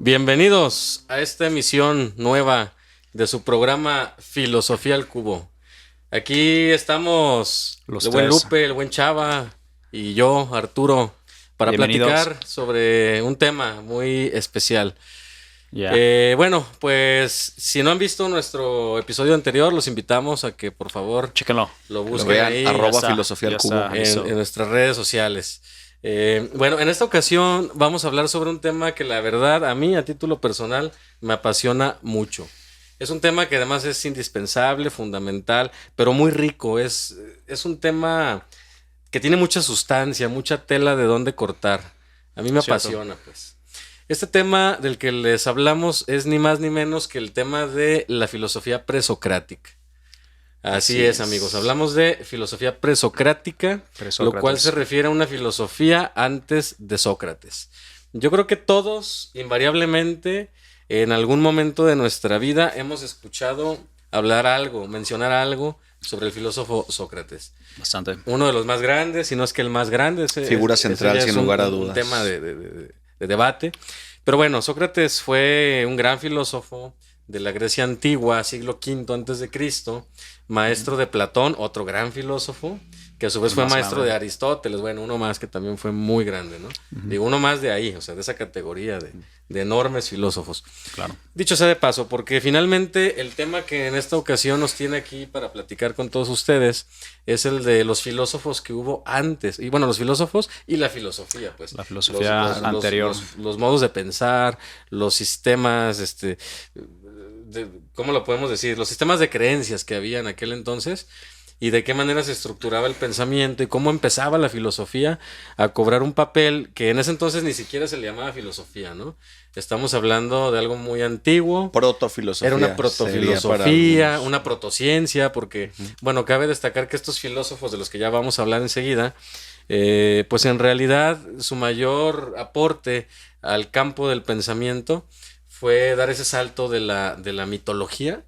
Bienvenidos a esta emisión nueva de su programa Filosofía al Cubo. Aquí estamos Los el buen tres. Lupe, el buen Chava y yo, Arturo, para Bienvenidos. platicar sobre un tema muy especial. Ya. Bueno, pues si no han visto nuestro episodio anterior, los invitamos a que por favor Chéquenlo. lo Lo busquen vean, ahí @filosofía al ya cubo. está. en nuestras redes sociales. Bueno, en esta ocasión vamos a hablar sobre un tema que la verdad a mí a título personal me apasiona mucho. Es un tema que además es indispensable, fundamental, pero muy rico. Es un tema que tiene mucha sustancia, mucha tela de dónde cortar. A mí me Cierto. apasiona, pues. Este tema del que les hablamos es ni más ni menos que el tema de la filosofía presocrática. Así es, amigos. Hablamos de filosofía presocrática, lo cual se refiere a una filosofía antes de Sócrates. Yo creo que todos, invariablemente, en algún momento de nuestra vida hemos escuchado hablar algo, mencionar algo sobre el filósofo Sócrates. Bastante. Uno de los más grandes, si no es que el más grande. Figura central, ya sin es lugar a un dudas. tema de debate. Pero bueno, Sócrates fue un gran filósofo de la Grecia antigua, siglo V antes de Cristo, maestro de Platón, otro gran filósofo, que a su vez fue Más maestro grande. de Aristóteles, bueno, uno más que también fue muy grande, ¿no? Digo, uno más de ahí, o sea, de esa categoría de enormes filósofos. Claro. Dicho sea de paso, porque finalmente el tema que en esta ocasión nos tiene aquí para platicar con todos ustedes es el de los filósofos que hubo antes. Y bueno, los filósofos y la filosofía, pues. La filosofía anterior. Los modos de pensar, los sistemas, ¿cómo lo podemos decir? Los sistemas de creencias que había en aquel entonces y de qué manera se estructuraba el pensamiento y cómo empezaba la filosofía a cobrar un papel que en ese entonces ni siquiera se le llamaba filosofía, ¿no? Estamos hablando de algo muy antiguo. Protofilosofía. Era una sería protofilosofía, para algunos. una protociencia, porque, bueno, cabe destacar que estos filósofos de los que ya vamos a hablar enseguida, pues en realidad su mayor aporte al campo del pensamiento fue dar ese salto de la mitología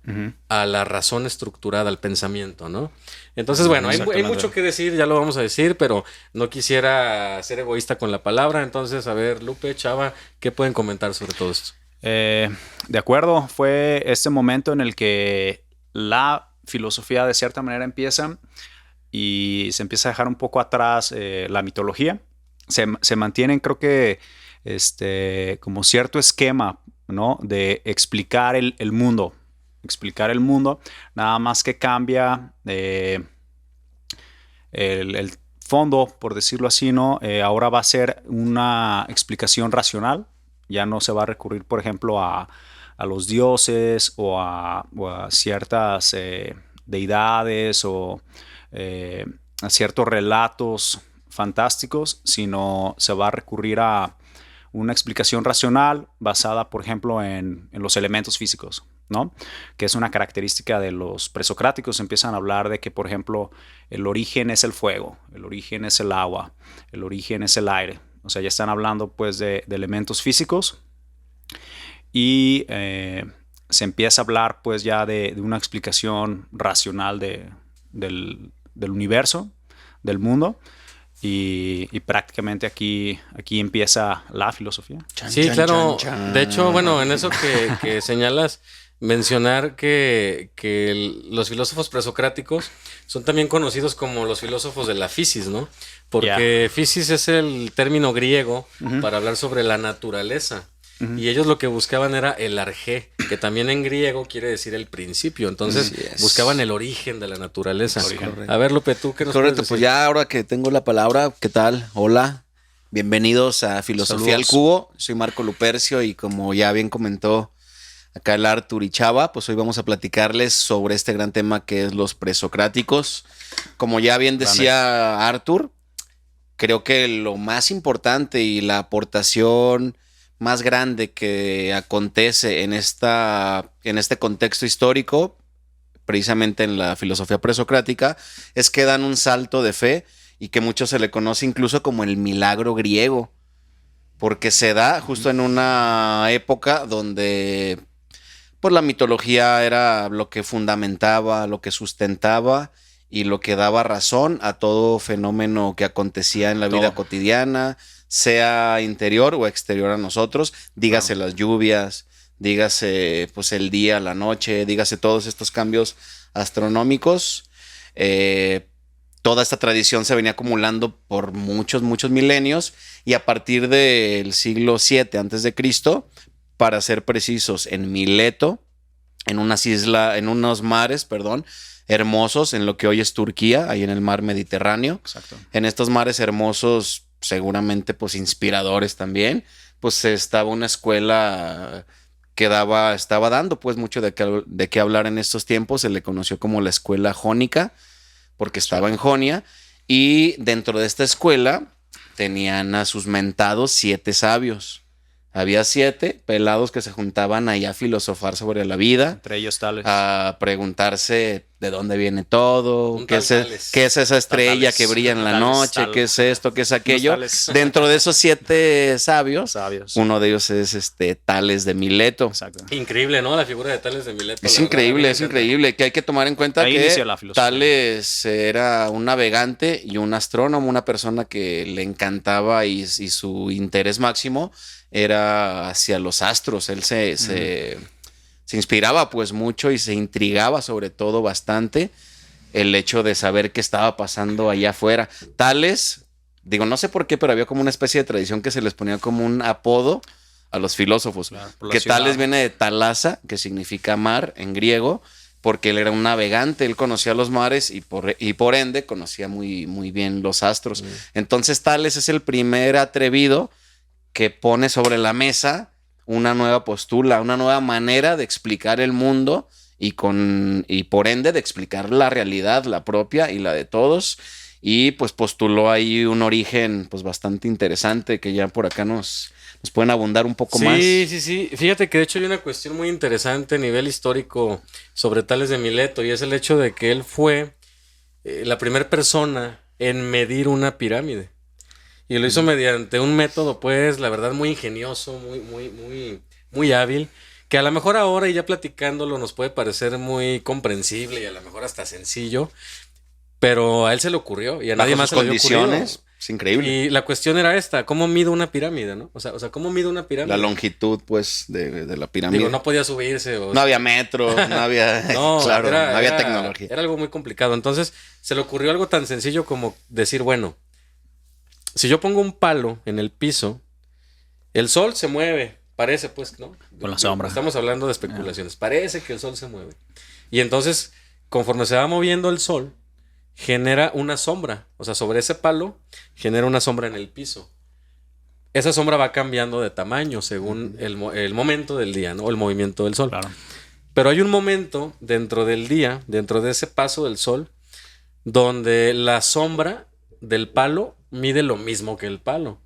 a la razón estructurada, al pensamiento, ¿no? Entonces, bueno, hay mucho que decir, ya lo vamos a decir, pero no quisiera ser egoísta con la palabra. Entonces, a ver, Lupe, Chava, ¿qué pueden comentar sobre todo esto? De acuerdo, fue este momento en el que la filosofía de cierta manera empieza y se empieza a dejar un poco atrás la mitología. Se mantienen, creo que, como cierto esquema, ¿no? De explicar el mundo. Explicar el mundo, nada más que cambia el fondo, por decirlo así, ¿no? Ahora va a ser una explicación racional. Ya no se va a recurrir, por ejemplo, a los dioses o a ciertas deidades o a ciertos relatos fantásticos, sino se va a recurrir a una explicación racional basada, por ejemplo, en los elementos físicos, ¿no? Que es una característica de los presocráticos. Empiezan a hablar de que, por ejemplo, el origen es el fuego, el origen es el agua, el origen es el aire. O sea, ya están hablando pues de elementos físicos y se empieza a hablar pues ya de una explicación racional del universo, del mundo. Y prácticamente aquí empieza la filosofía. Sí, claro. De hecho, bueno, en eso que señalas, mencionar que los filósofos presocráticos son también conocidos como los filósofos de la fisis, ¿no? Porque fisis es el término griego para hablar sobre la naturaleza. Y ellos lo que buscaban era el arjé, que también en griego quiere decir el principio. Entonces buscaban el origen de la naturaleza. A ver, Lupe, ¿tú qué nos puedes decir? Pues ya ahora que tengo la palabra, ¿qué tal? Hola, bienvenidos a Filosofía al Cubo. Soy Marco Lupercio y como ya bien comentó acá el Artur y Chava, pues hoy vamos a platicarles sobre este gran tema que es los presocráticos. Como ya bien decía Artur, creo que lo más importante y la aportación más grande que acontece en este contexto histórico, precisamente en la filosofía presocrática, es que dan un salto de fe y que mucho se le conoce incluso como el milagro griego, porque se da justo en una época donde pues la mitología era lo que fundamentaba, lo que sustentaba y lo que daba razón a todo fenómeno que acontecía en la vida cotidiana, sea interior o exterior a nosotros, dígase las lluvias, dígase pues el día, la noche, dígase todos estos cambios astronómicos. Toda esta tradición se venía acumulando por muchos milenios, y a partir del siglo VII a.C., para ser precisos, en Mileto, en unos mares, hermosos, en lo que hoy es Turquía, ahí en el mar Mediterráneo. Exacto. En estos mares hermosos, seguramente pues inspiradores también, pues estaba una escuela que estaba dando pues mucho de qué hablar en estos tiempos. Se le conoció como la escuela jónica, porque estaba en Jonia, y dentro de esta escuela tenían a sus mentados 7 sabios. Había 7 pelados que se juntaban ahí a filosofar sobre la vida. Entre ellos Tales. A preguntarse de dónde viene todo, qué es esa estrella que brilla en la noche, qué es esto, qué es aquello. Dentro de esos 7 sabios, uno de ellos es Tales de Mileto. Exacto. Increíble, ¿no? La figura de Tales de Mileto. Es increíble, que hay que tomar en cuenta ahí que la filosofía. Tales era un navegante y un astrónomo, una persona que le encantaba y su interés máximo era hacia los astros. Él se inspiraba pues mucho y se intrigaba sobre todo bastante el hecho de saber qué estaba pasando allá afuera. Tales, digo, no sé por qué, pero había como una especie de tradición que se les ponía como un apodo a los filósofos. Claro, que Tales viene de Talasa, que significa mar en griego, porque él era un navegante, él conocía los mares y por ende conocía muy bien los astros. Entonces Tales es el primer atrevido que pone sobre la mesa una nueva postura, una nueva manera de explicar el mundo y por ende de explicar la realidad, la propia y la de todos. Y pues postuló ahí un origen pues bastante interesante que ya por acá nos pueden abundar un poco más. Sí. Fíjate que de hecho hay una cuestión muy interesante a nivel histórico sobre Tales de Mileto, y es el hecho de que él fue la primera persona en medir una pirámide. Y lo hizo mediante un método, pues, la verdad, muy ingenioso, muy hábil, que a lo mejor ahora y ya platicándolo nos puede parecer muy comprensible y a lo mejor hasta sencillo, pero a él se le ocurrió y a nadie más se le había ocurrido. Es increíble. Y la cuestión era esta, ¿cómo mido una pirámide, no? O sea, ¿cómo mido una pirámide? La longitud, pues, de la pirámide. Digo, no podía subirse. No había metro, no había... no, claro, no había tecnología. Era algo muy complicado. Entonces, se le ocurrió algo tan sencillo como decir, bueno, si yo pongo un palo en el piso, el sol se mueve, parece pues, ¿no? Con la sombra. Estamos hablando de especulaciones. Parece que el sol se mueve. Y entonces, conforme se va moviendo el sol, genera una sombra. O sea, sobre ese palo, genera una sombra en el piso. Esa sombra va cambiando de tamaño según el momento del día, ¿no? El movimiento del sol. Claro. Pero hay un momento dentro del día, dentro de ese paso del sol, donde la sombra del palo mide lo mismo que el palo.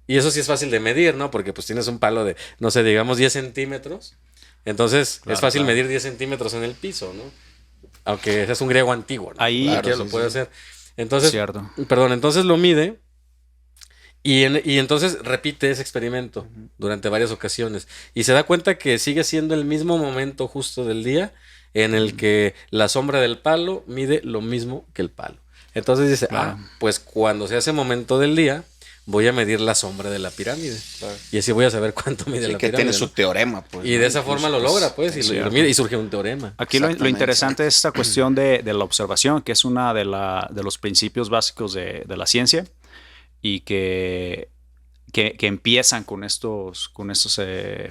Y eso sí es fácil de medir, ¿no? Porque pues tienes un palo de, no sé, digamos 10 centímetros. Entonces es fácil medir 10 centímetros en el piso, ¿no? Aunque ese es un griego antiguo, ¿no? Ahí lo puede hacer. Entonces, cierto. Entonces lo mide y entonces repite ese experimento durante varias ocasiones. Y se da cuenta que sigue siendo el mismo momento justo del día en el que la sombra del palo mide lo mismo que el palo. Entonces dice, pues cuando sea ese momento del día, voy a medir la sombra de la pirámide. Claro. Y así voy a saber cuánto mide la pirámide. Que tiene su teorema, pues. Y de esa forma lo logra, pues, y lo mide y surge un teorema. Aquí lo interesante es esta cuestión de la observación, que es una de los principios básicos de la ciencia, y que empiezan con estos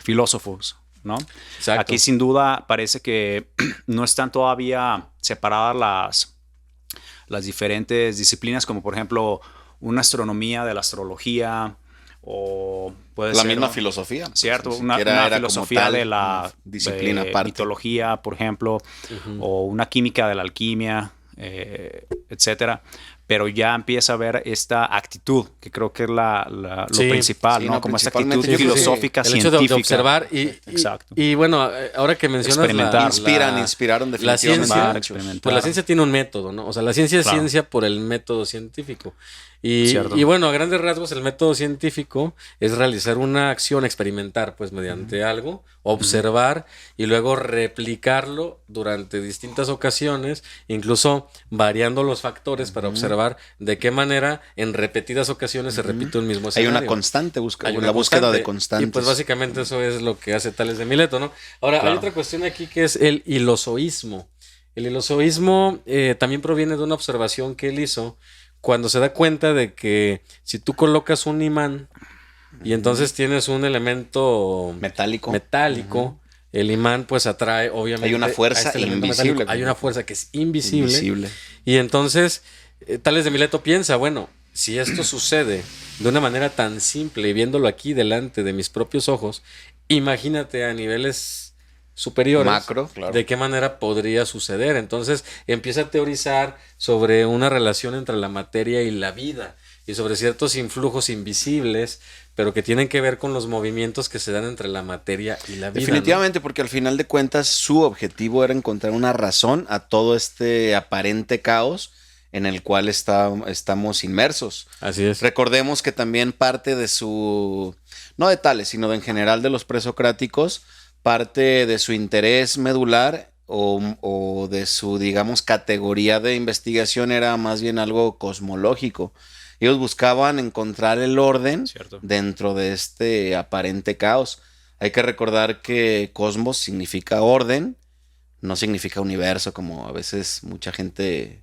filósofos, ¿no? Exacto. Aquí sin duda parece que no están todavía separadas las diferentes disciplinas, como por ejemplo una astronomía de la astrología, o puede ser la misma filosofía. Cierto, pues, una filosofía tal, de la disciplina aparte. Mitología, por ejemplo, o una química de la alquimia, etcétera. Pero ya empieza a haber esta actitud, que creo que es lo principal, ¿no? Como esta actitud filosófica, el científica. hecho de observar Exacto. Y bueno, ahora que mencionas inspiraron definitivamente. La ciencia, pues la ciencia tiene un método, ¿no? O sea, la ciencia es ciencia por el método científico. Y bueno, a grandes rasgos, el método científico es realizar una acción, experimentar, pues, mediante algo, observar y luego replicarlo durante distintas ocasiones, incluso variando los factores para observar observar de qué manera en repetidas ocasiones se repite un mismo Hay escenario. una constante, Hay la una búsqueda constante. de constantes. Y pues básicamente eso es lo que hace Tales de Mileto, ¿no? Ahora, Claro. hay otra cuestión aquí que es el hilozoísmo. El hilozoísmo también proviene de una observación que él hizo cuando se da cuenta de que si tú colocas un imán y entonces tienes un elemento metálico. el imán pues atrae obviamente Hay una fuerza a este elemento invisible. metálico. Hay una fuerza que es invisible. Y entonces Tales de Mileto piensa, bueno, si esto sucede de una manera tan simple y viéndolo aquí delante de mis propios ojos, imagínate a niveles superiores, Macro, claro. de qué manera podría suceder. Entonces empieza a teorizar sobre una relación entre la materia y la vida y sobre ciertos influjos invisibles, pero que tienen que ver con los movimientos que se dan entre la materia y la vida. Definitivamente, ¿no? Porque al final de cuentas su objetivo era encontrar una razón a todo este aparente caos en el cual estamos inmersos. Así es. Recordemos que también parte de no de Tales, sino en general de los presocráticos, parte de su interés medular o de su, digamos, categoría de investigación era más bien algo cosmológico. Ellos buscaban encontrar el orden dentro de este aparente caos. Hay que recordar que cosmos significa orden, no significa universo, como a veces mucha gente,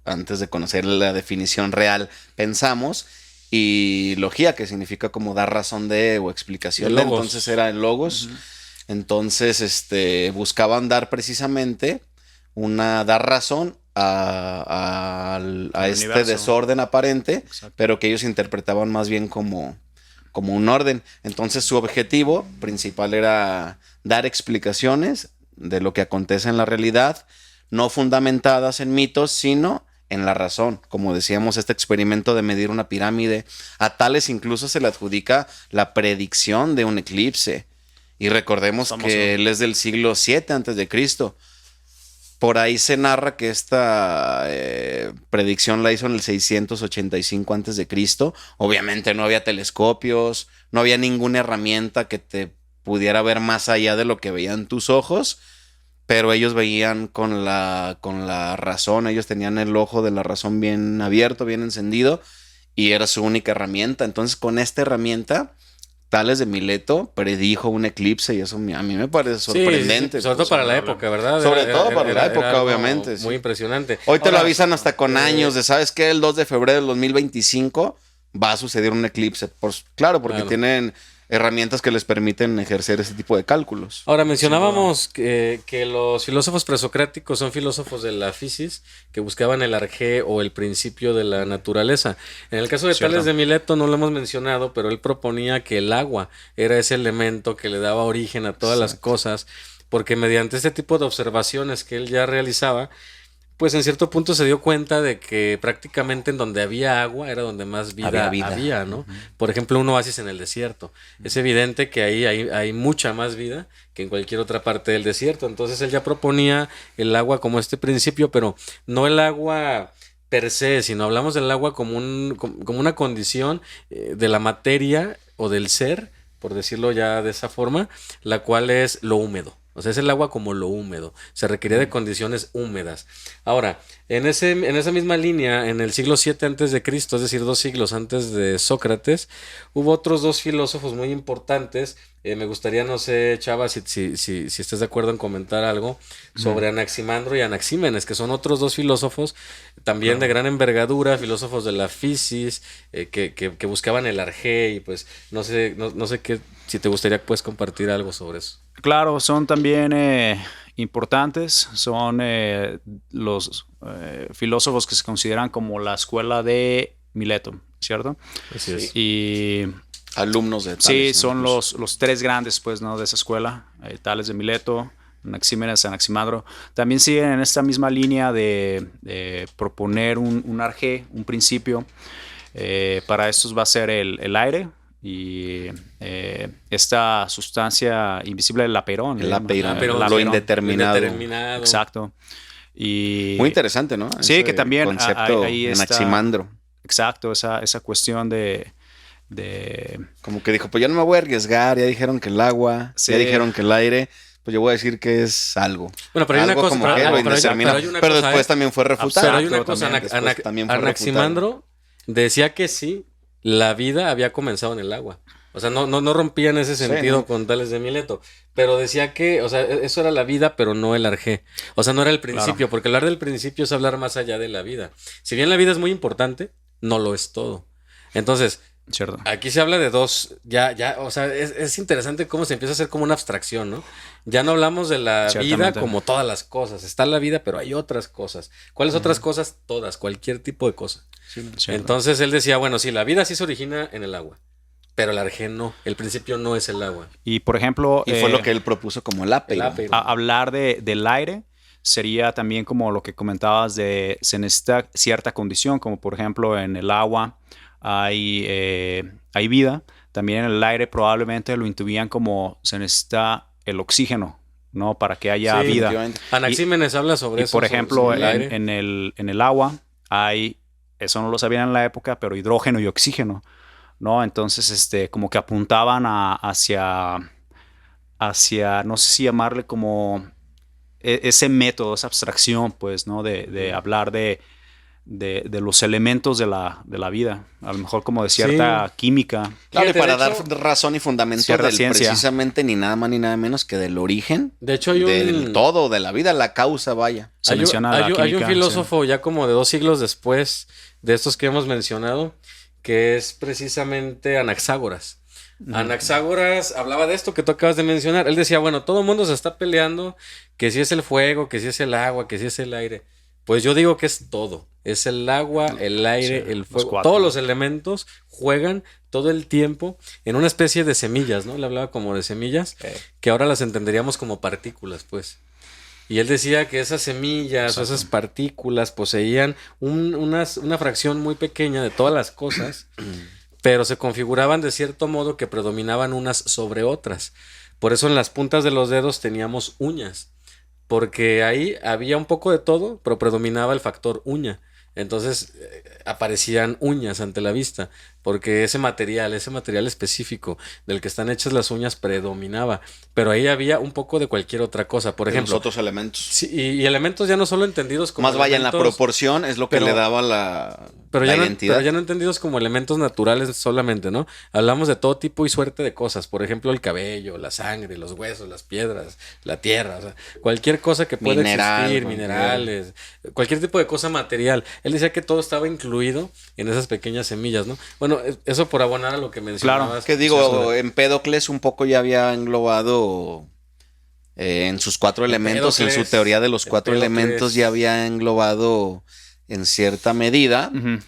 antes de conocer la definición real, pensamos. Y logía, que significa como dar razón de o explicación de, entonces era el logos. Entonces, buscaban dar precisamente dar razón a este universo, desorden aparente. Exacto. Pero que ellos interpretaban más bien como un orden. Entonces su objetivo principal era dar explicaciones de lo que acontece en la realidad, no fundamentadas en mitos, sino en la razón. Como decíamos, este experimento de medir una pirámide, a Tales incluso se le adjudica la predicción de un eclipse. Y recordemos que él es del siglo VII a.C. Por ahí se narra que esta predicción la hizo en el 685 a.C. Obviamente no había telescopios, no había ninguna herramienta que te pudiera ver más allá de lo que veían tus ojos, pero ellos veían con la razón, ellos tenían el ojo de la razón bien abierto, bien encendido, y era su única herramienta. Entonces, con esta herramienta, Tales de Mileto predijo un eclipse y eso a mí me parece sorprendente. Sí, sobre todo para la época, ¿verdad? Sobre todo para la época, obviamente. Muy impresionante. Hoy te lo avisan hasta con años de, ¿sabes qué? El 2 de febrero del 2025 va a suceder un eclipse. Claro, porque tienen herramientas que les permiten ejercer ese tipo de cálculos. Ahora, mencionábamos que los filósofos presocráticos son filósofos de la fisis que buscaban el arjé o el principio de la naturaleza. En el caso de Tales de Mileto no lo hemos mencionado, pero él proponía que el agua era ese elemento que le daba origen a todas las cosas, porque mediante este tipo de observaciones que él ya realizaba, pues en cierto punto se dio cuenta de que prácticamente en donde había agua era donde más vida había, ¿no? Por ejemplo, un oasis en el desierto. Es evidente que ahí hay mucha más vida que en cualquier otra parte del desierto. Entonces él ya proponía el agua como este principio, pero no el agua per se, sino hablamos del agua como una condición de la materia o del ser, por decirlo ya de esa forma, la cual es lo húmedo. O sea, es el agua como lo húmedo. Se requería de condiciones húmedas. Ahora, en esa misma línea, en el siglo VII a.C., es decir, 2 siglos antes de Sócrates, hubo otros 2 filósofos muy importantes. Me gustaría, no sé, Chava, si estás de acuerdo en comentar algo sobre Anaximandro y Anaxímenes, que son otros 2 filósofos también de gran envergadura, filósofos de la fisis, que buscaban el arjé y pues no sé qué, si te gustaría pues compartir algo sobre eso. Claro, son también importantes, son los filósofos que se consideran como la escuela de Mileto, ¿cierto? Así es. Y alumnos de Tales. Sí, son los 3 grandes, pues, ¿no? De esa escuela, Tales de Mileto, Anaxímenes, Anaximandro. También siguen en esta misma línea de proponer un arjé, un principio. Para estos va a ser el aire. Y esta sustancia invisible, el aperón. Lo indeterminado. Exacto. Y muy interesante, ¿no? Sí, ese que también concepto ahí está, Anaximandro. Exacto, esa cuestión de... Como que dijo, pues yo no me voy a arriesgar, ya dijeron que el agua, ya dijeron que el aire, pues yo voy a decir que es algo. Bueno, pero hay una Algo cosa, como pero- que pero lo hay una indeterminado. cosa, Pero después también fue refutado. pero hay una cosa, también, después también fue Anaximandro decía que sí, la vida había comenzado en el agua. O sea, no rompía en ese Sí, sentido ¿no? con Tales de Mileto. Pero decía que, o sea, eso era la vida, pero no el arjé. O sea, no era el principio, porque hablar del principio es hablar más allá de la vida. Si bien la vida es muy importante, no lo es todo. Entonces, Cierto. aquí se habla de dos, o sea, es interesante cómo se empieza a hacer como una abstracción, ¿no? Ya no hablamos de la vida Ciertamente. como todas las cosas. Está la vida, pero hay otras cosas. ¿Cuáles otras cosas? Todas, cualquier tipo de cosa. Cierto. Entonces él decía, bueno, sí, la vida sí se origina en el agua, pero el arjé no. El principio no es el agua. Y por ejemplo, Y fue lo que él propuso como el apeiron. El apeiron. hablar del aire sería también como lo que comentabas de se necesita cierta condición, como por ejemplo en el agua hay vida. También en el aire probablemente lo intuían como se necesita el oxígeno, ¿no? Para que haya Sí, vida. Efectivamente. Anaxímenes habla sobre Y eso. por sobre ejemplo, el aire. en el agua hay, eso no lo sabían en la época, pero hidrógeno y oxígeno, ¿no? Entonces, como que apuntaban hacia, no sé si llamarle como ese método, esa abstracción, pues, ¿no? De hablar de los elementos de la vida. A lo mejor como de cierta química. Claro, y Fíjate, para de dar hecho, razón y fundamento cierta del ciencia. precisamente ni nada más ni nada menos que del origen De hecho, hay del todo, de la vida, la causa, vaya. Se menciona la hay un química, filósofo ya como de 2 siglos después de estos que hemos mencionado, que es precisamente Anaxágoras. Anaxágoras hablaba de esto que tú acabas de mencionar. Él decía, bueno, todo el mundo se está peleando, que si es el fuego, que si es el agua, que si es el aire. Pues yo digo que es todo. Es el agua, el aire, Sí, el los fuego. cuatro. Todos los elementos juegan todo el tiempo en una especie de semillas, ¿no? Él hablaba como de semillas, que ahora las entenderíamos como partículas, pues. Y él decía que esas semillas o esas partículas poseían una fracción muy pequeña de todas las cosas, pero se configuraban de cierto modo que predominaban unas sobre otras. Por eso en las puntas de los dedos teníamos uñas, porque ahí había un poco de todo, pero predominaba el factor uña. Entonces aparecían uñas ante la vista, porque ese material específico del que están hechas las uñas predominaba, pero ahí había un poco de cualquier otra cosa. Por De ejemplo, los otros elementos. sí, y elementos ya no solo entendidos como Más vaya en la elementos, proporción, es lo que pero- le daba la pero ya, no, identidad. pero ya no entendidos como elementos naturales solamente, ¿no? Hablamos de todo tipo y suerte de cosas. Por ejemplo, el cabello, la sangre, los huesos, las piedras, la tierra, o sea, cualquier cosa que pueda Mineral, existir, cualquier- minerales, cualquier tipo de cosa material. Él decía que todo estaba incluido en esas pequeñas semillas, ¿no? Bueno, eso por abonar a lo que mencionabas. Que digo, sobre- Empédocles un poco ya había englobado en sus 4 elementos, en su Empédocles, teoría de los 4 Empédocles. elementos ya había englobado en cierta medida Ujú. lo También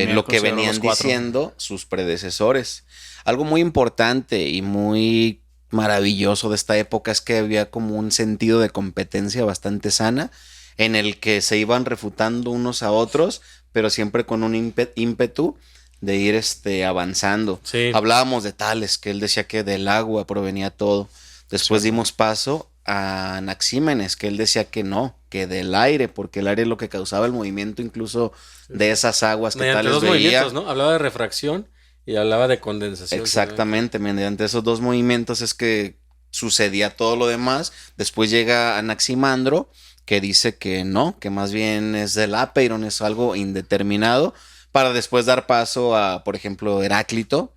que considero venían los 4. diciendo sus predecesores. Algo muy importante y muy maravilloso de esta época es que había como un sentido de competencia bastante sana en el que se iban refutando unos a otros, pero siempre con un ímpetu de ir avanzando. Sí. Hablábamos de Tales, que él decía que del agua provenía todo. Después dimos paso a Anaxímenes, que él decía que no, que del aire, porque el aire es lo que causaba el movimiento incluso de esas aguas que mediante Tales dos veía. movimientos, ¿no? Hablaba de refracción y hablaba de condensación. Exactamente, mediante esos 2 movimientos es que sucedía todo lo demás. Después llega Anaximandro, que dice que no, que más bien es del apeiron, es algo indeterminado, para después dar paso a, por ejemplo, Heráclito,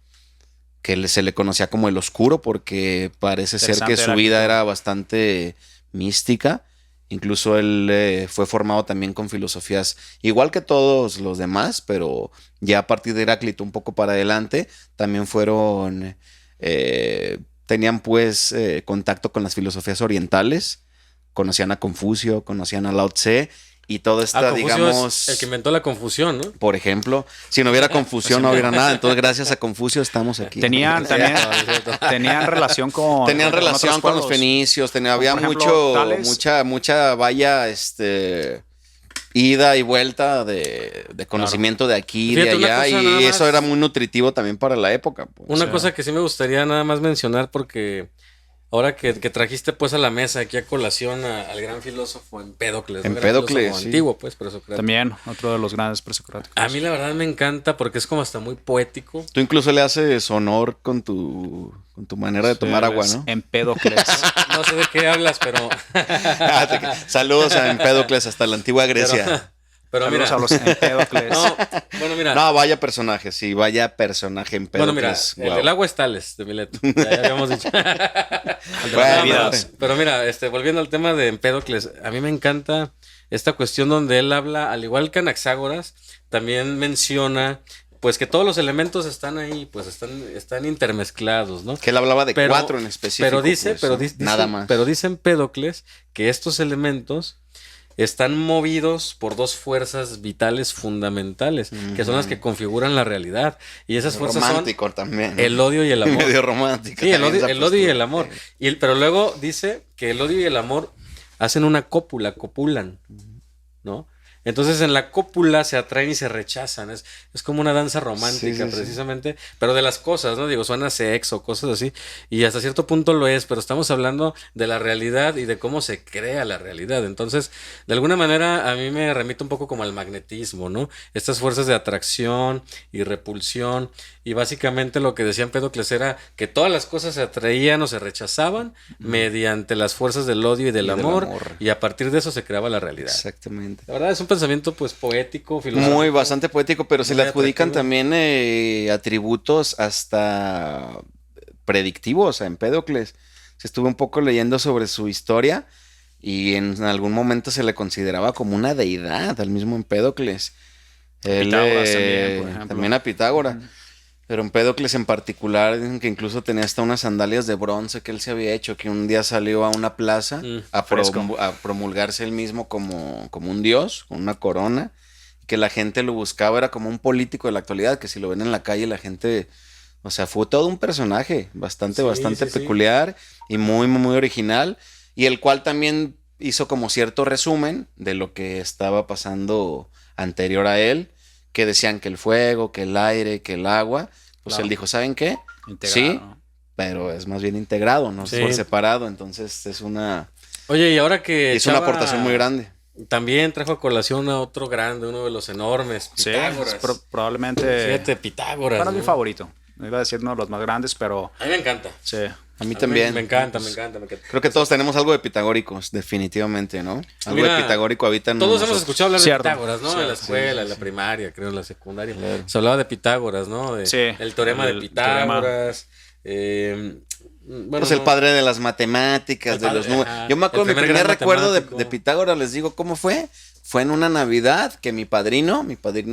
que se le conocía como el oscuro, porque parece ser que Interesante su vida Heráclito. era bastante mística. Incluso él fue formado también con filosofías, igual que todos los demás, pero ya a partir de Heráclito un poco para adelante, también fueron, tenían pues contacto con las filosofías orientales, conocían a Confucio, conocían a Lao Tse, y toda esta, Confucio digamos, es el que inventó la confusión, ¿no? por ejemplo, si no hubiera confusión no hubiera nada, entonces gracias a Confucio estamos aquí. Tenían relación con... Tenían con relación otros con los pueblos. fenicios, había Por ejemplo, Tales. mucha vaya ida y vuelta de conocimiento de aquí y de Fíjate, una allá, cosa nada y más. eso era muy nutritivo también para la época. Pues. Una Sí. cosa que sí me gustaría nada más mencionar porque ahora que trajiste pues a la mesa aquí a colación al gran filósofo Empédocles. ¿No? Empédocles, sí. Antiguo, pues, presocrático. También, otro de los grandes presocráticos. A mí la verdad me encanta porque es como hasta muy poético. Tú incluso le haces honor con tu manera de tomar agua, ¿no? Empédocles. No sé de qué hablas, pero... Saludos a Empédocles hasta la antigua Grecia. Pero mira, a los Empédocles. no, bueno, mira. No, vaya personaje, sí, vaya personaje Empédocles. Bueno, mira, el agua es Tales de Mileto. Ya habíamos dicho. Bueno, pero mira, volviendo al tema de Empédocles, a mí me encanta esta cuestión donde él habla, al igual que Anaxágoras, también menciona pues que todos los elementos están ahí, pues están intermezclados, ¿no? Que él hablaba de 4 en específico. Pero dice, nada más. Pero dice Empédocles que estos elementos están movidos por 2 fuerzas vitales fundamentales, que son las que configuran la realidad. Y esas fuerzas romántico son también. el odio y el amor. Medio romántico. Sí, el odio y el amor. Pero luego dice que el odio y el amor hacen una cópula, copulan, ¿no? Entonces en la cópula se atraen y se rechazan. Es como una danza romántica, precisamente, pero de las cosas, ¿no? Digo, suena sexo, cosas así. Y hasta cierto punto lo es, pero estamos hablando de la realidad y de cómo se crea la realidad. Entonces, de alguna manera, a mí me remite un poco como al magnetismo, ¿no? Estas fuerzas de atracción y repulsión. Y básicamente lo que decía Empédocles era que todas las cosas se atraían o se rechazaban mediante las fuerzas del odio y del amor. Y a partir de eso se creaba la realidad. Exactamente. La verdad es un pensamiento pues poético, filosófico. Muy, bastante poético, pero se le adjudican atractivo. también atributos hasta predictivos a Empédocles. Se estuve un poco leyendo sobre su historia y en algún momento se le consideraba como una deidad al mismo Empédocles. Pitágoras también, por ejemplo. También a Pitágoras. Pero Empédocles en particular, dicen que incluso tenía hasta unas sandalias de bronce que él se había hecho, que un día salió a una plaza a promulgarse él mismo como un dios, con una corona, que la gente lo buscaba, era como un político de la actualidad, que si lo ven en la calle la gente, o sea, fue todo un personaje bastante peculiar y muy, muy original, y el cual también hizo como cierto resumen de lo que estaba pasando anterior a él, que decían que el fuego, que el aire, que el agua, pues él dijo, ¿saben qué? Integrado. Sí, pero es más bien integrado, no es por separado, entonces es una... Oye, y ahora que... Es una aportación muy grande. También trajo a colación a otro grande, uno de los enormes, Pitágoras. Sí, probablemente... Fíjate, Pitágoras. Para mi favorito. No iba a decir uno de los más grandes, pero... A mí me encanta. Sí. A mí también. Me encanta. Creo que todos tenemos algo de pitagóricos, definitivamente, ¿no? Algo de pitagórico habita en todos nosotros. hemos escuchado hablar de Pitágoras, ¿no? En la escuela, en la primaria, creo, en la secundaria. Claro. Se hablaba de Pitágoras, ¿no? El teorema de Pitágoras. Bueno, pues el padre de las matemáticas, de los números. Yo me acuerdo, mi primer recuerdo de Pitágoras, les digo, ¿cómo fue? Fue en una Navidad que mi padrino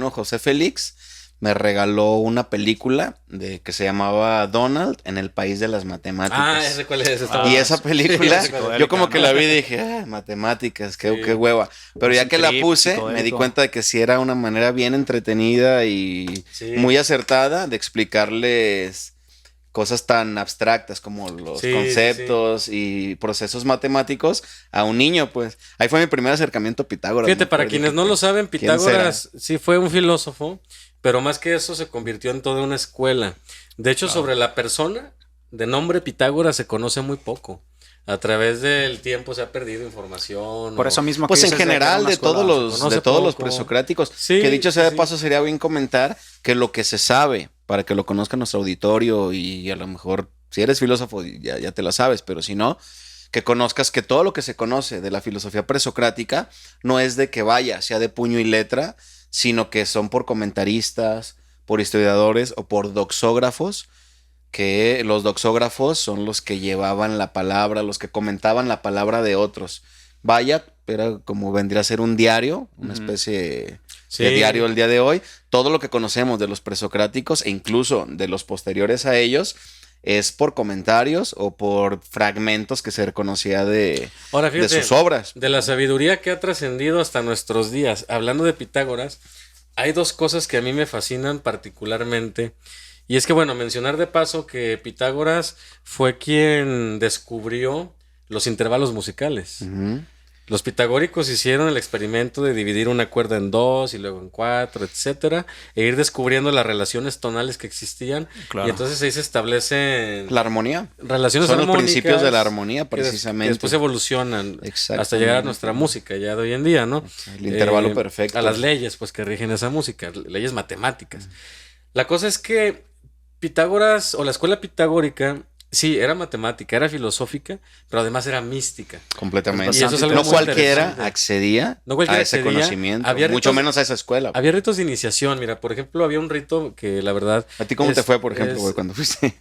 José Félix, me regaló una película que se llamaba Donald en el país de las matemáticas. Ah, ese cuál es. Y esa película, yo como que la vi y dije, matemáticas, qué hueva. Pero ya que la puse, me di cuenta de que sí era una manera bien entretenida y muy acertada de explicarles cosas tan abstractas como los conceptos y procesos matemáticos a un niño, pues. Ahí fue mi primer acercamiento a Pitágoras. Fíjate, para quienes no lo saben, Pitágoras sí fue un filósofo, pero más que eso se convirtió en toda una escuela. De hecho, sobre la persona de nombre Pitágoras se conoce muy poco. A través del tiempo se ha perdido información. Por eso mismo que pues en general de todos los presocráticos. Sí, que dicho sea de paso, sería bien comentar que lo que se sabe, para que lo conozca nuestro auditorio y a lo mejor, si eres filósofo ya te lo sabes, pero si no, que conozcas que todo lo que se conoce de la filosofía presocrática no es de que sea de puño y letra, sino que son por comentaristas, por historiadores o por doxógrafos, que los doxógrafos son los que llevaban la palabra, los que comentaban la palabra de otros. Pero como vendría a ser un diario, una especie de diario el día de hoy. Todo lo que conocemos de los presocráticos e incluso de los posteriores a ellos es por comentarios o por fragmentos que se reconocía de sus obras. De la sabiduría que ha trascendido hasta nuestros días. Hablando de Pitágoras, hay 2 cosas que a mí me fascinan particularmente. Y es que, bueno, mencionar de paso que Pitágoras fue quien descubrió los intervalos musicales. Los pitagóricos hicieron el experimento de dividir una cuerda en 2 y luego en 4, etcétera, e ir descubriendo las relaciones tonales que existían. Claro. Y entonces ahí se establecen La armonía. relaciones Son los armónicas principios de la armonía, que precisamente. después evolucionan Exactamente. hasta llegar a nuestra música ya de hoy en día, ¿no? El intervalo perfecto. A las leyes, pues, que rigen esa música, leyes matemáticas. La cosa es que Pitágoras o la escuela pitagórica, sí, era matemática, era filosófica, pero además era mística. Completamente. Y eso es algo no muy cualquiera interesante. accedía No cualquiera a ese accedía. conocimiento, Había mucho ritos- menos a esa escuela. Había ritos de iniciación, mira, por ejemplo, había un rito que la verdad... ¿A ti cómo te es- fue, por ejemplo, es- güey, cuando fuiste?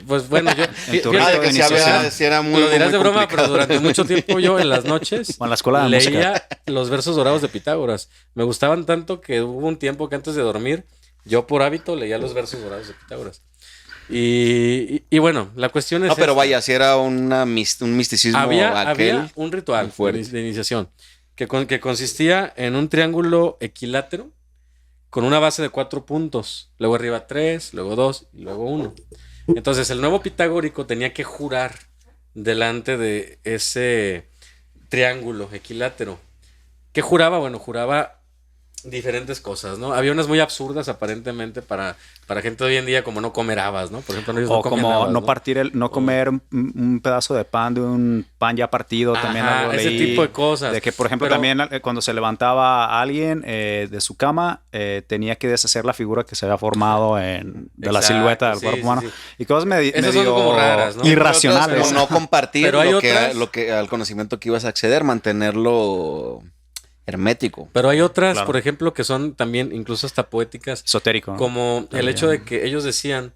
Pues bueno, yo... En tu fíjate rito que de sí, iniciación. sí era muy, lo dirás muy de broma, pero complicado. durante mucho tiempo yo en las noches O en la escuela de música. leía los versos dorados de Pitágoras. Me gustaban tanto que hubo un tiempo que antes de dormir, yo por hábito leía los versos dorados de Pitágoras. Y bueno, la cuestión es... No, pero esta. vaya, si era un misticismo Había aquel. un ritual muy fuerte. de iniciación que consistía en un triángulo equilátero con una base de 4 puntos. Luego arriba 3, luego 2 y luego 1. Entonces el nuevo pitagórico tenía que jurar delante de ese triángulo equilátero. ¿Qué juraba? Bueno, juraba diferentes cosas, ¿no? Había unas muy absurdas aparentemente para gente de hoy en día, como no comer habas, ¿no? Por ejemplo, ellos O no comían como habas, no partir no comer un pedazo de pan de un pan ya partido, también Ajá, algo ese leí. tipo de cosas. De que, por ejemplo, Pero- también cuando se levantaba alguien de su cama, tenía que deshacer la figura que se había formado de la Exacto, silueta del sí, cuerpo sí, humano. sí. Y cosas Esas son medio como raras, ¿no? irracionales. Como no compartir Pero hay lo otras- que al conocimiento que ibas a acceder, mantenerlo hermético. Pero hay otras, Claro. por ejemplo, que son también incluso hasta poéticas, Esotérico, ¿no? como el También. hecho de que ellos decían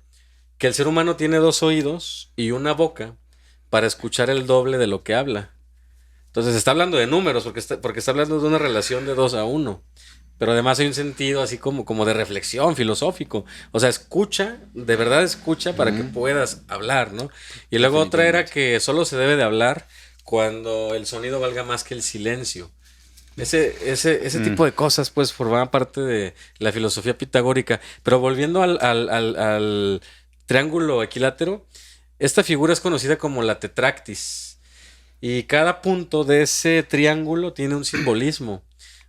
que el ser humano tiene 2 oídos y una boca para escuchar el doble de lo que habla. Entonces está hablando de números, porque está hablando de una relación de 2 a 1. Pero además hay un sentido así como de reflexión filosófico. O sea, escucha, de verdad escucha para que puedas hablar, ¿no? Y luego otra era que solo se debe de hablar cuando el sonido valga más que el silencio. Ese tipo de cosas, pues, formaban parte de la filosofía pitagórica. Pero volviendo al triángulo equilátero, esta figura es conocida como la tetractis. Y cada punto de ese triángulo tiene un simbolismo.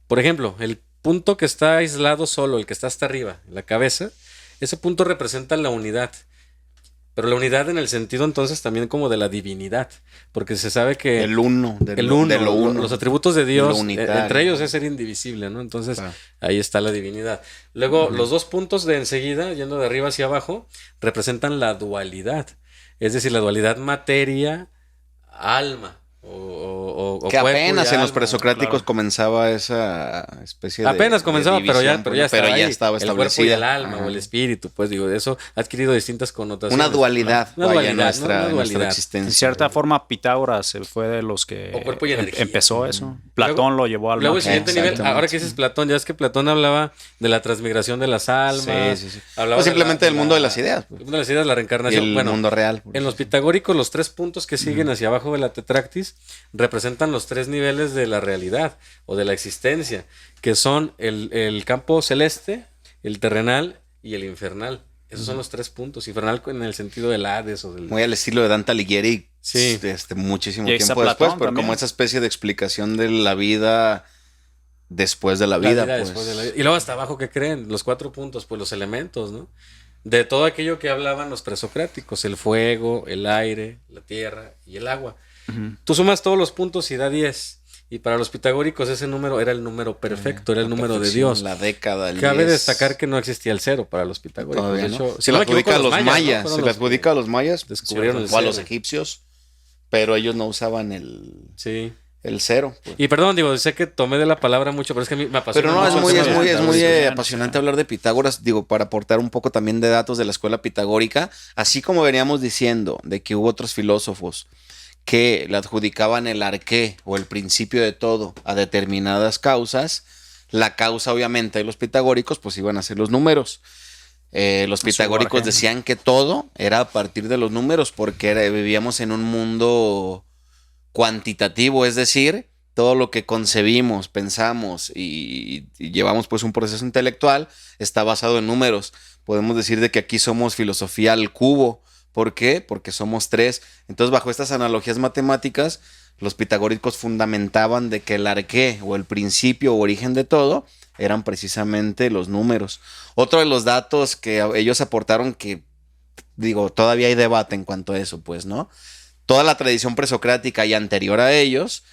Por ejemplo, el punto que está aislado solo, el que está hasta arriba, en la cabeza, ese punto representa la unidad. Pero la unidad en el sentido entonces también como de la divinidad. Porque se sabe que El uno, de el lo uno, uno. los atributos de Dios, lo unitario. entre ellos es ser indivisible, ¿no? Entonces, Claro. ahí está la divinidad. Luego, los 2 puntos de enseguida, yendo de arriba hacia abajo, representan la dualidad. Es decir, la dualidad materia-alma. O Que cuerpo y apenas en los alma. presocráticos claro. comenzaba esa especie de Apenas comenzaba, pero ya estaba ahí. estaba el cuerpo y establecida. el alma Ajá. o el espíritu, pues digo, eso ha adquirido distintas connotaciones. Una dualidad, Una vaya, dualidad, en ¿no? nuestra, Una en nuestra dualidad. existencia. En cierta forma, Pitágoras, él fue de los que O cuerpo y energía. empezó eso. Platón lo llevó al Luego el máximo. siguiente nivel, Exactamente. ahora que dices Platón, ya es que Platón hablaba de la transmigración de las almas. Sí, sí, sí. Hablaba O simplemente de del mundo de las ideas, pues. El mundo de las ideas, la Y reencarnación. el Bueno, mundo real. en los pitagóricos, los 3 puntos que siguen hacia abajo de la tetractis representan los 3 niveles de la realidad o de la existencia, que son el campo celeste, el terrenal y el infernal. Esos son los 3 puntos. Infernal en el sentido del Hades o del... Muy al estilo de Dante Alighieri, Sí. muchísimo Y ahí está tiempo después, Platón pero también. como esa especie de explicación de la vida después de la vida, pues. después de la vida. Y luego hasta abajo, ¿qué creen? Los 4 puntos, pues los elementos, ¿no? De todo aquello que hablaban los presocráticos, el fuego, el aire, la tierra y el agua. Tú sumas todos los puntos y da 10. Y para los pitagóricos ese número era el número perfecto, era el La número de perfección, Dios. La década, el Cabe 10. destacar que no existía el 0 para los pitagóricos. Todavía De no. hecho, Se no la me equivoco, adjudica a los mayas, ¿no? se Fueron la los adjudica a los mayas descubrieron el o a los 0. egipcios, pero ellos no usaban Sí. el 0. Pues. Y perdón, digo, sé que tomé de la palabra mucho, pero es que a mí me apasiona Pero no, es mucho muy, el es tema muy, de es muy Pitágoras. apasionante hablar de Pitágoras, digo, para aportar un poco también de datos de la escuela pitagórica, así como veníamos diciendo de que hubo otros filósofos que le adjudicaban el arqué o el principio de todo a determinadas causas. La causa, obviamente, de los pitagóricos, pues iban a ser los números. Los pitagóricos arqué. decían que todo era a partir de los números, porque vivíamos en un mundo cuantitativo, es decir, todo lo que concebimos, pensamos y llevamos pues un proceso intelectual está basado en números. Podemos decir de que aquí somos filosofía al cubo. ¿Por qué? Porque somos 3. Entonces, bajo estas analogías matemáticas, Los pitagóricos fundamentaban de que el arqué o el principio o origen de todo eran precisamente los números. Otro de los datos que ellos aportaron que, digo, todavía hay debate en cuanto a eso, pues, ¿no? Toda la tradición presocrática y anterior a ellos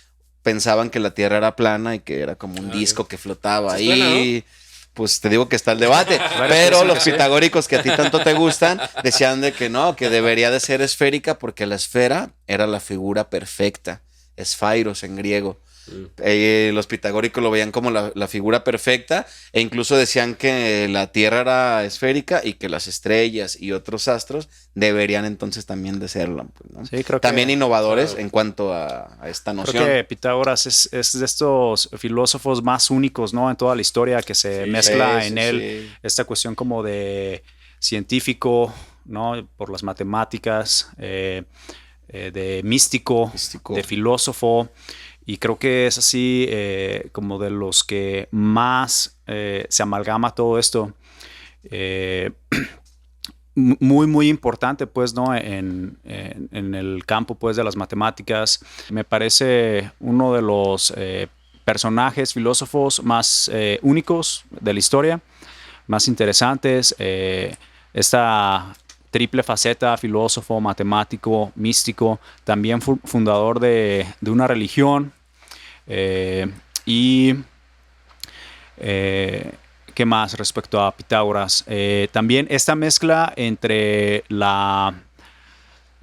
pensaban que la Tierra era plana y que era como un disco que flotaba ahí. Plana, ¿no? Pues te digo que está el debate. Pero los pitagóricos que a ti tanto te gustan decían de que no, que debería de ser esférica porque la esfera era la figura perfecta. Esfairos en griego. Los pitagóricos lo veían como la figura perfecta e incluso decían que la Tierra era esférica y que las estrellas y otros astros deberían entonces también de serlo, pues, ¿no? Sí, creo también que, innovadores en cuanto a esta noción. creo que Pitágoras es de estos filósofos más únicos, ¿no? En toda la historia que se mezcla en él esta cuestión como de científico, ¿no? Por las matemáticas, de místico, de filósofo. Y creo que es así como de los que más se amalgama todo esto. Muy, muy importante, pues, ¿no? En el campo, pues, de las matemáticas. Me parece uno de los personajes, filósofos más únicos de la historia, más interesantes. Esta triple faceta, filósofo, matemático, místico, también fundador de una religión. ¿Qué más respecto a Pitágoras? También esta mezcla entre la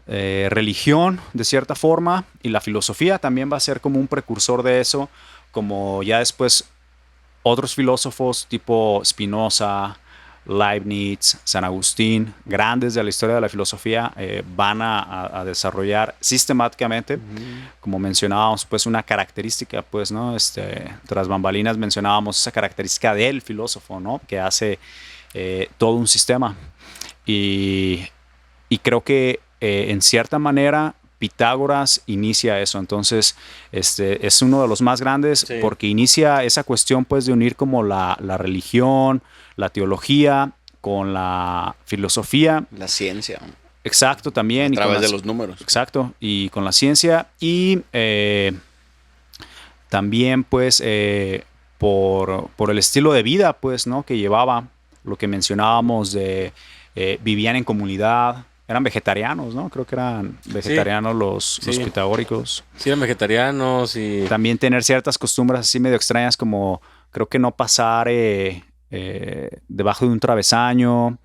religión, de cierta forma, y la filosofía también va a ser como un precursor de eso, como ya después otros filósofos tipo Spinoza, Leibniz, San Agustín, grandes de la historia de la filosofía, van a desarrollar sistemáticamente, como mencionábamos, pues una característica, pues, ¿no? Tras bambalinas mencionábamos esa característica del filósofo, ¿no? Que hace todo un sistema. Y creo que en cierta manera Pitágoras inicia eso. Entonces, es uno de los más grandes porque inicia esa cuestión, pues, de unir como la religión, la teología con la filosofía. La ciencia. Exacto, también. A través de los números. Exacto, y con la ciencia. Y también, pues, por el estilo de vida, pues, ¿no? Que llevaba, lo que mencionábamos de vivían en comunidad. Eran vegetarianos, ¿no? Creo que eran vegetarianos los pitagóricos. Sí, eran vegetarianos y... También tener ciertas costumbres así medio extrañas como creo que no pasar debajo de un travesaño.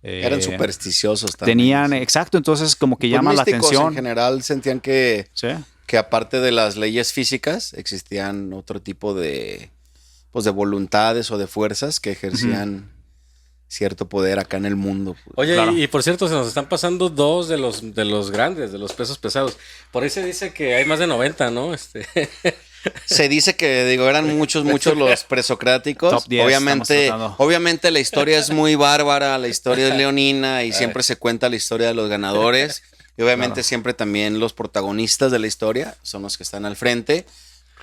Eran supersticiosos también. Tenían, exacto, entonces como que llama la atención. En general sentían que aparte de las leyes físicas existían otro tipo de, pues, de voluntades o de fuerzas que ejercían cierto poder acá en el mundo. Oye, y por cierto, se nos están pasando dos de los grandes, de los pesos pesados. Por ahí se dice que hay más de 90, ¿no? Se dice que, digo, eran muchos los presocráticos. Top 10, obviamente la historia es muy bárbara, la historia es leonina y siempre se cuenta la historia de los ganadores. Y obviamente siempre también los protagonistas de la historia son los que están al frente.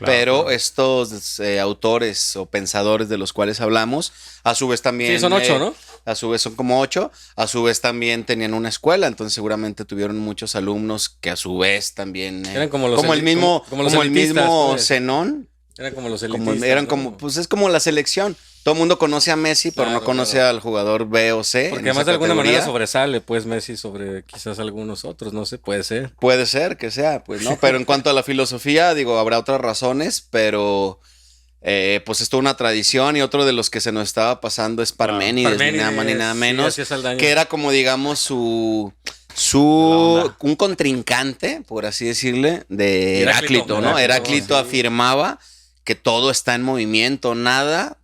Pero estos autores o pensadores de los cuales hablamos, a su vez también... Sí, son 8, ¿no? A su vez son como 8. A su vez también tenían una escuela, entonces seguramente tuvieron muchos alumnos que a su vez también... eran como los como el mismo pues. Zenón. Eran como los elitistas. Eran como, pues es como la selección. Todo el mundo conoce a Messi, pero no conoce al jugador B o C. Porque además de alguna manera sobresale, pues, Messi sobre quizás algunos otros, no sé, puede ser. Puede ser que sea, pues, ¿no? Pero en cuanto a la filosofía, digo, habrá otras razones, pero pues es toda una tradición y otro de los que se nos estaba pasando es Parménides, ni nada más ni nada menos, que era como, digamos, un contrincante, por así decirle, de Heráclito, ¿no? Heráclito afirmaba que todo está en movimiento, nada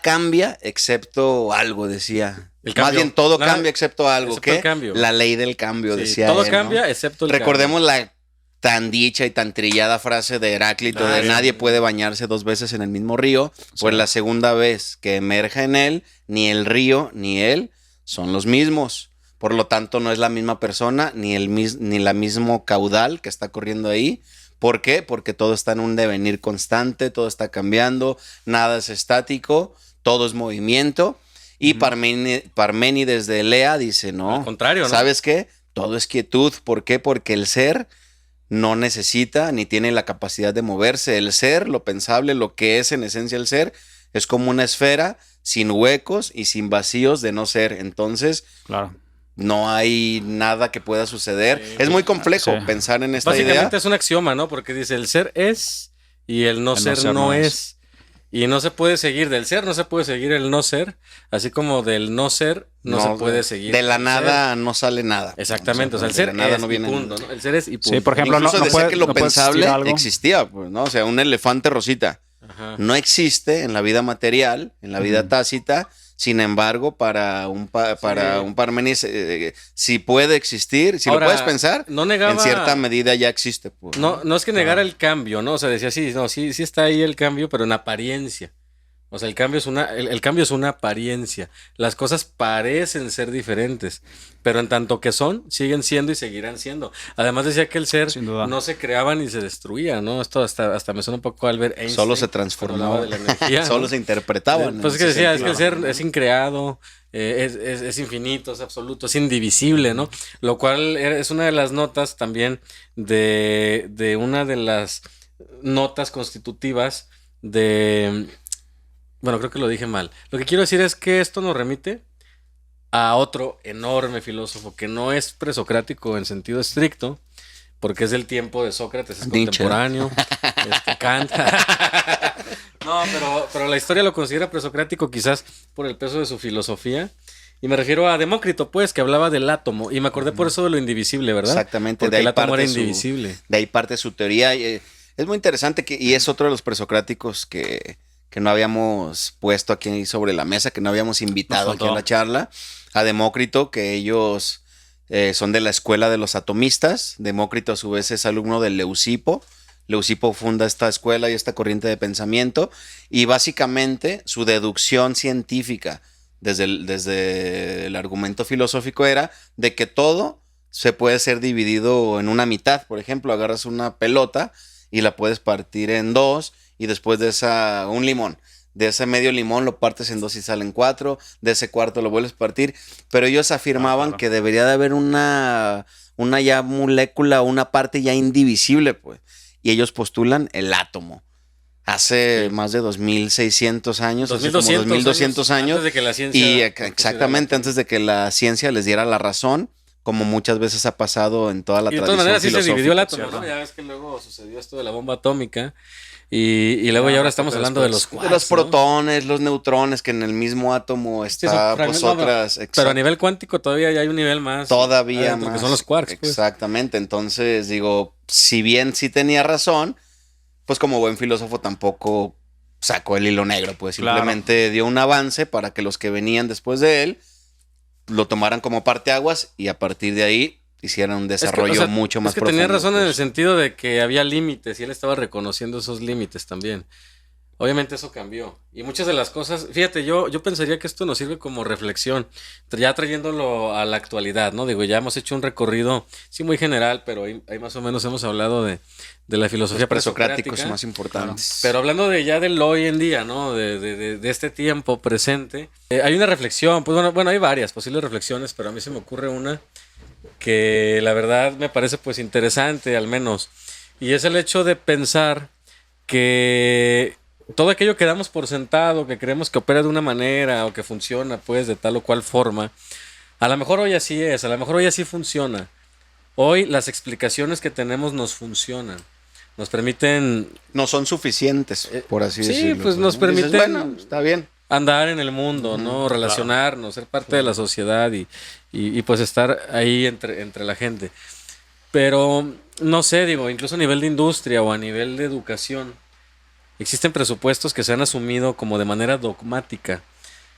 cambia excepto algo, decía. Más bien todo cambia excepto algo. ¿Qué? La ley del cambio, decía todo él, cambia, ¿no? excepto el Recordemos cambio. La tan dicha y tan trillada frase de Heráclito de nadie puede bañarse 2 veces en el mismo río, pues la segunda vez que emerja en él, ni el río ni él son los mismos. Por lo tanto, no es la misma persona ni la mismo caudal que está corriendo ahí. ¿Por qué? Porque todo está en un devenir constante, todo está cambiando, nada es estático, todo es movimiento. Y Parménides de Elea dice, no, al contrario, ¿no? ¿Sabes qué? Todo es quietud. ¿Por qué? Porque el ser no necesita ni tiene la capacidad de moverse. El ser, lo pensable, lo que es en esencia el ser, es como una esfera sin huecos y sin vacíos de no ser. Entonces, Claro. no hay nada que pueda suceder. Sí. Es muy complejo Sí. pensar en esta Básicamente idea. es un axioma, ¿no? Porque dice el ser es y el no El ser no es. Y no se puede seguir del ser, no se puede seguir el no ser, así como del no ser no se puede seguir. De la el nada no sale nada. ser. Exactamente, o sea, el de ser la nada es no y viene punto, ¿no? El ser es y punto. Sí, por ejemplo, Incluso no decía puede- que lo no puede pensable existir algo. existía, pues, ¿no? O sea, un elefante rosita Ajá. no existe en la vida material, en la vida tácita. Sin embargo, para un Parménides sí puede existir, si Ahora, lo puedes pensar, no negaba- en cierta medida ya existe. Pues, No es que negara el cambio, ¿no? O sea, decía, sí, no, sí está ahí el cambio, pero en apariencia. O sea, el cambio es una apariencia. Las cosas parecen ser diferentes, pero en tanto que siguen siendo y seguirán siendo. Además decía que el ser Sin duda. no se creaba ni se destruía, ¿no? Esto hasta me suena un poco a Albert Einstein. Solo se cuando hablaba transformaba, de la energía, solo ¿no? se interpretaban. Pues es que en ese decía, es que el sentido. ser es increado, es infinito, es absoluto, es indivisible, ¿no? Lo cual es una de las notas también de una de las notas constitutivas de... Bueno, creo que lo dije mal. Lo que quiero decir es que esto nos remite a otro enorme filósofo que no es presocrático en sentido estricto, porque es del tiempo de Sócrates, es Nietzsche. contemporáneo, Kant. No, pero la historia lo considera presocrático quizás por el peso de su filosofía. Y me refiero a Demócrito, pues, que hablaba del átomo. Y me acordé por eso de lo indivisible, ¿verdad? Exactamente, Porque de ahí el átomo parte era su- indivisible. De ahí parte su teoría. Es muy interesante y es otro de los presocráticos que no habíamos puesto aquí sobre la mesa, que no habíamos invitado Nos aquí a faltó. la charla. A Demócrito, que ellos son de la escuela de los atomistas. Demócrito a su vez es alumno de Leucipo. Leucipo funda esta escuela y esta corriente de pensamiento. Y básicamente su deducción científica desde el argumento filosófico era de que todo se puede ser dividido en una mitad. Por ejemplo, agarras una pelota y la puedes partir en dos y después de esa, un limón. De ese medio limón lo partes en dos y salen cuatro. De ese cuarto lo vuelves a partir. Pero ellos afirmaban que debería de haber una ya molécula, una parte ya indivisible, pues. Y ellos postulan el átomo. Hace más de 2600 años, hace como 2200 años. Antes de que la ciencia Y considerara exactamente antes de que la ciencia les diera la razón, como muchas veces ha pasado en toda la Y de tradición todas maneras sí se dividió el átomo, filosófica, ¿no? Ya ves que luego sucedió esto de la bomba atómica y luego ya ahora estamos hablando de los de quarks, los ¿no? protones, los neutrones, que en el mismo átomo Sí, está, son pues fragmentos, otras. Pero a nivel cuántico todavía ya hay un nivel más. Todavía adentro, más. que son los quarks, pues. Exactamente. Entonces, digo, si bien sí tenía razón, pues como buen filósofo tampoco sacó el hilo negro, pues Claro. simplemente dio un avance para que los que venían después de él lo tomaran como parteaguas y a partir de ahí hicieran un Es que, desarrollo o sea, mucho más es que profundo. tenía razón en el pues. sentido de que había límites y él estaba reconociendo esos límites también. Obviamente eso cambió. Y muchas de las cosas, fíjate, yo pensaría que esto nos sirve como reflexión, ya trayéndolo a la actualidad, ¿no? Digo, ya hemos hecho un recorrido, sí, muy general, pero ahí más o menos hemos hablado de la filosofía Los presocráticos presocrática. más importantes. Pero hablando de ya del hoy en día, ¿no? De este tiempo presente, hay una reflexión, pues bueno, hay varias posibles reflexiones, pero a mí se me ocurre una que la verdad me parece pues interesante al menos, y es el hecho de pensar que todo aquello que damos por sentado, que creemos que opera de una manera o que funciona pues de tal o cual forma, a lo mejor hoy así es, a lo mejor hoy así funciona. Hoy las explicaciones que tenemos nos funcionan, nos permiten No son suficientes, por así sí, decirlo. pues nos ¿no? permiten- Dices, bueno, está bien. andar en el mundo, ¿no? Relacionarnos, ser parte de la sociedad y pues estar ahí entre la gente. Pero no sé, digo, incluso a nivel de industria o a nivel de educación, existen presupuestos que se han asumido como de manera dogmática.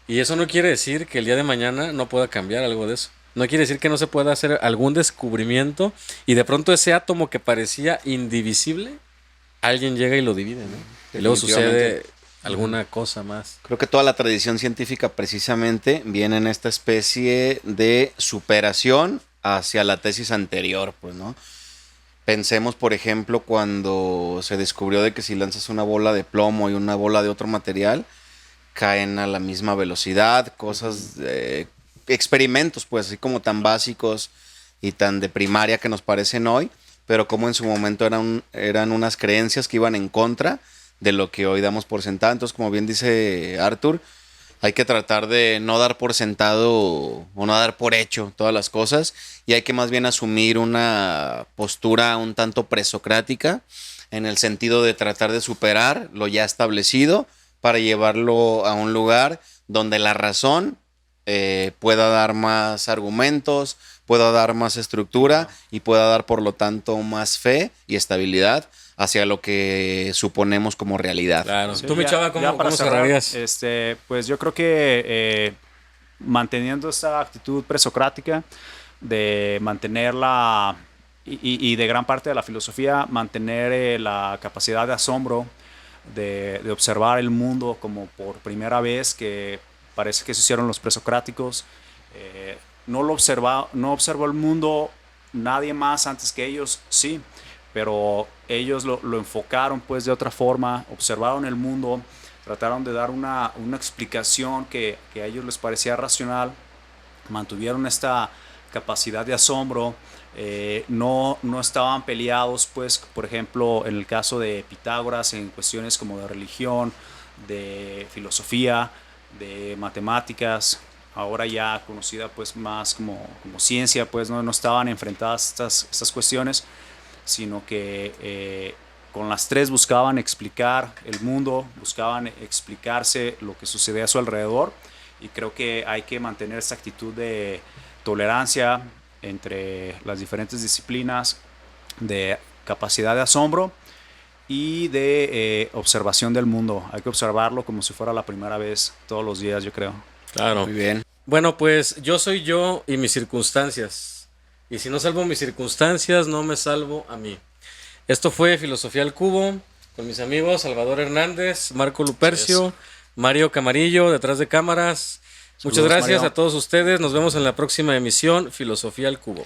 Y eso no quiere decir que el día de mañana no pueda cambiar algo de eso. No quiere decir que no se pueda hacer algún descubrimiento y de pronto ese átomo que parecía indivisible, alguien llega y lo divide, ¿no? Y luego sucede Definitivamente. alguna cosa más. Creo que toda la tradición científica precisamente viene en esta especie de superación hacia la tesis anterior, pues, ¿no? Pensemos, por ejemplo, cuando se descubrió de que si lanzas una bola de plomo y una bola de otro material, caen a la misma velocidad, cosas, experimentos, pues, así como tan básicos y tan de primaria que nos parecen hoy, pero como en su momento eran unas creencias que iban en contra de lo que hoy damos por sentado. Entonces, como bien dice Arthur, hay que tratar de no dar por sentado o no dar por hecho todas las cosas, y hay que más bien asumir una postura un tanto presocrática, en el sentido de tratar de superar lo ya establecido para llevarlo a un lugar donde la razón pueda dar más argumentos, pueda dar más estructura y pueda dar, por lo tanto, más fe y estabilidad hacia lo que suponemos como realidad. Claro. Sí, Tú, mi chava, ¿cómo cerrarías? Pues yo creo que manteniendo esta actitud presocrática de mantenerla y de gran parte de la filosofía, mantener la capacidad de asombro, de observar el mundo como por primera vez, que parece que se hicieron los presocráticos. No observó el mundo nadie más antes que ellos, sí, pero ellos lo enfocaron pues de otra forma, observaron el mundo, trataron de dar una explicación que a ellos les parecía racional, mantuvieron esta capacidad de asombro, no estaban peleados, pues, por ejemplo, en el caso de Pitágoras, en cuestiones como de religión, de filosofía, de matemáticas, ahora ya conocida pues más como ciencia, pues no estaban enfrentadas estas cuestiones, sino que con las tres buscaban explicar el mundo, buscaban explicarse lo que sucedía a su alrededor, y creo que hay que mantener esta actitud de tolerancia entre las diferentes disciplinas, de capacidad de asombro y de observación del mundo. Hay que observarlo como si fuera la primera vez todos los días, yo creo. Claro. Muy bien. Bueno, pues yo soy yo y mis circunstancias. Y si no salvo mis circunstancias, no me salvo a mí. Esto fue Filosofía al Cubo, con mis amigos Salvador Hernández, Marco Lupercio, Mario Camarillo, detrás de cámaras. Muchas Saludos, gracias Mario. a todos ustedes. Nos vemos en la próxima emisión, Filosofía al Cubo.